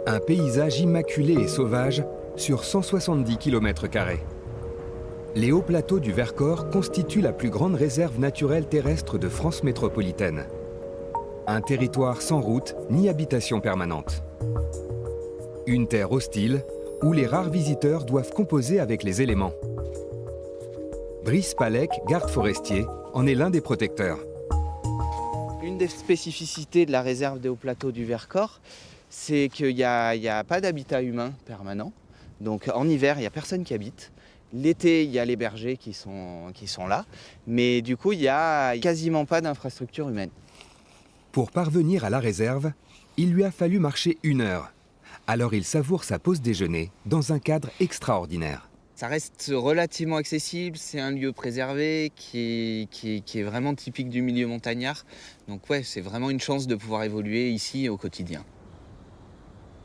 Un paysage immaculé et sauvage sur 170 km². Les hauts plateaux du Vercors constituent la plus grande réserve naturelle terrestre de France métropolitaine. Un territoire sans route ni habitation permanente. Une terre hostile où les rares visiteurs doivent composer avec les éléments. Brice Palec, garde forestier, en est l'un des protecteurs. Une des spécificités de la réserve des hauts plateaux du Vercors, c'est qu'il n'y a pas d'habitat humain permanent. Donc en hiver, il n'y a personne qui habite. L'été, il y a les bergers qui sont là. Mais du coup, il n'y a quasiment pas d'infrastructure humaine. Pour parvenir à la réserve, il lui a fallu marcher 1 heure. Alors il savoure sa pause déjeuner dans un cadre extraordinaire. Ça reste relativement accessible, c'est un lieu préservé qui est vraiment typique du milieu montagnard. Donc ouais, c'est vraiment une chance de pouvoir évoluer ici au quotidien.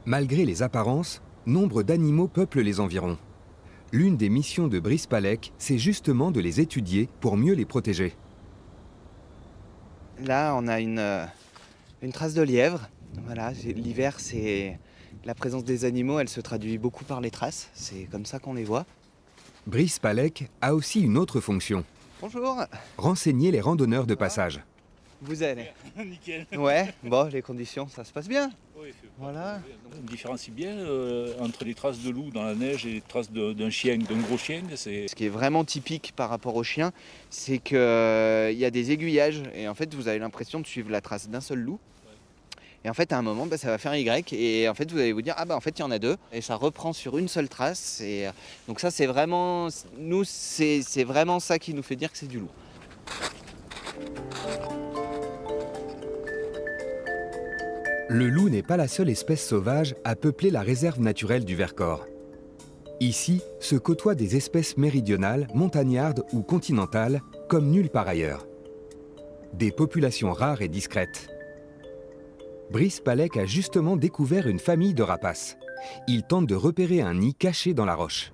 Malgré les apparences, nombre d'animaux peuplent les environs. L'une des missions de Brice Palec, c'est justement de les étudier pour mieux les protéger. Là, on a une trace de lièvre. Voilà, l'hiver, c'est la présence des animaux, elle se traduit beaucoup par les traces. C'est comme ça qu'on les voit. Brice Palec a aussi une autre fonction. Bonjour. Renseigner les randonneurs de passage. Vous allez? Nickel. Ouais, bon, les conditions, ça se passe bien. Oui, voilà. On différencie bien entre les traces de loup dans la neige et les traces d'un chien, d'un gros chien. Ce qui est vraiment typique par rapport au chien, c'est qu'il y a des aiguillages. Et en fait, vous avez l'impression de suivre la trace d'un seul loup. Et en fait, à un moment, ça va faire Y. Et en fait, vous allez vous dire, en fait, il y en a 2. Et ça reprend sur une seule trace. Et donc ça, c'est vraiment... Nous, c'est vraiment ça qui nous fait dire que c'est du loup. Le loup n'est pas la seule espèce sauvage à peupler la réserve naturelle du Vercors. Ici se côtoient des espèces méridionales, montagnardes ou continentales, comme nulle part ailleurs. Des populations rares et discrètes. Brice Palec a justement découvert une famille de rapaces. Il tente de repérer un nid caché dans la roche.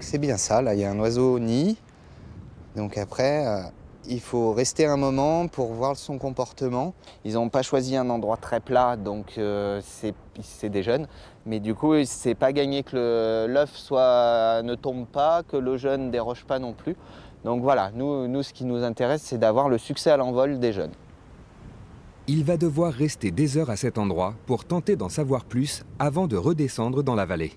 C'est bien ça, là, il y a un oiseau nid. Donc après... il faut rester un moment pour voir son comportement. Ils n'ont pas choisi un endroit très plat, donc c'est des jeunes. Mais du coup, c'est pas gagné que l'œuf ne tombe pas, que le jeune ne déroche pas non plus. Donc voilà, nous ce qui nous intéresse, c'est d'avoir le succès à l'envol des jeunes. Il va devoir rester des heures à cet endroit pour tenter d'en savoir plus avant de redescendre dans la vallée.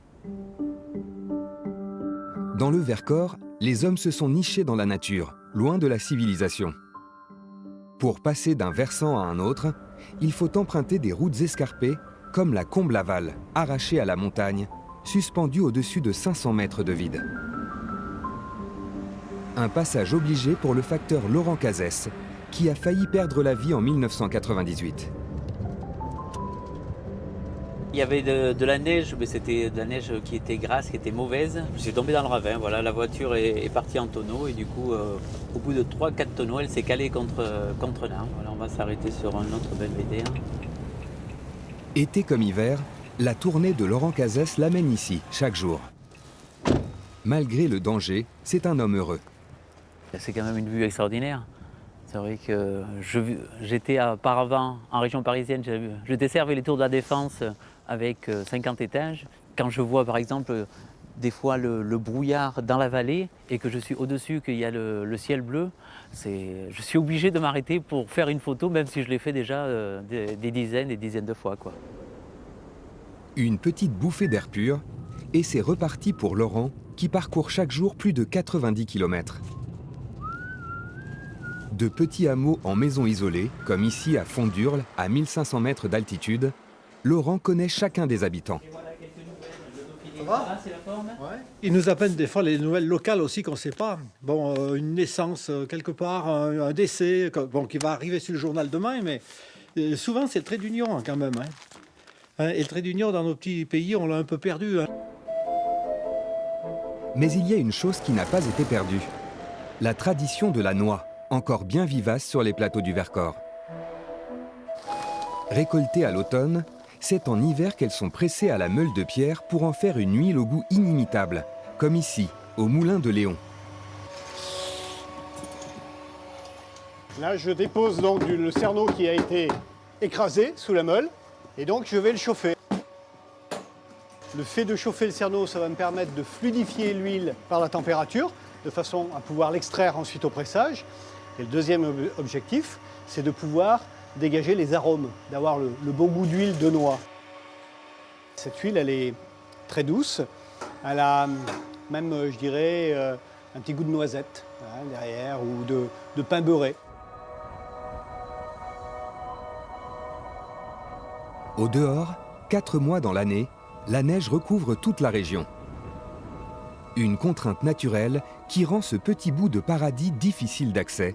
Dans le Vercors, les hommes se sont nichés dans la nature, loin de la civilisation. Pour passer d'un versant à un autre, il faut emprunter des routes escarpées, comme la Combe-Laval, arrachée à la montagne, suspendue au-dessus de 500 mètres de vide. Un passage obligé pour le facteur Laurent Cazès, qui a failli perdre la vie en 1998. Il y avait de la neige, mais c'était de la neige qui était grasse, qui était mauvaise. Je suis tombé dans le ravin, voilà, la voiture est partie en tonneau et du coup, au bout de 3-4 tonneaux, elle s'est calée contre l'arbre. Voilà, on va s'arrêter sur un autre belvédère. Été comme hiver, la tournée de Laurent Cazès l'amène ici, chaque jour. Malgré le danger, c'est un homme heureux. C'est quand même une vue extraordinaire. C'est vrai que j'étais auparavant en région parisienne, je desservais les Tours de la Défense avec 50 étages. Quand je vois par exemple des fois le brouillard dans la vallée et que je suis au-dessus, qu'il y a le ciel bleu, je suis obligé de m'arrêter pour faire une photo, même si je l'ai fait déjà des dizaines et dizaines de fois, quoi. Une petite bouffée d'air pur et c'est reparti pour Laurent qui parcourt chaque jour plus de 90 km. De petits hameaux en maisons isolées, comme ici à Fond-d'Urle, à 1500 mètres d'altitude, Laurent connaît chacun des habitants. Ça va ? Ouais. Ils nous appellent des fois les nouvelles locales aussi qu'on ne sait pas. Bon, une naissance quelque part, un décès, qui va arriver sur le journal demain, mais souvent c'est le trait d'union quand même. Et le trait d'union dans nos petits pays, on l'a un peu perdu. Mais il y a une chose qui n'a pas été perdue. La tradition de la noix, encore bien vivace sur les plateaux du Vercors. Récoltées à l'automne, c'est en hiver qu'elles sont pressées à la meule de pierre pour en faire une huile au goût inimitable, comme ici, au moulin de Léon. Là, je dépose donc le cerneau qui a été écrasé sous la meule et donc je vais le chauffer. Le fait de chauffer le cerneau, ça va me permettre de fluidifier l'huile par la température, de façon à pouvoir l'extraire ensuite au pressage. Et le deuxième objectif, c'est de pouvoir dégager les arômes, d'avoir le bon goût d'huile de noix. Cette huile, elle est très douce. Elle a même, je dirais, un petit goût de noisette derrière ou de pain beurré. Au dehors, 4 mois dans l'année, la neige recouvre toute la région. Une contrainte naturelle qui rend ce petit bout de paradis difficile d'accès,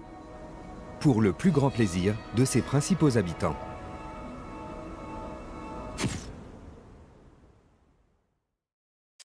pour le plus grand plaisir de ses principaux habitants.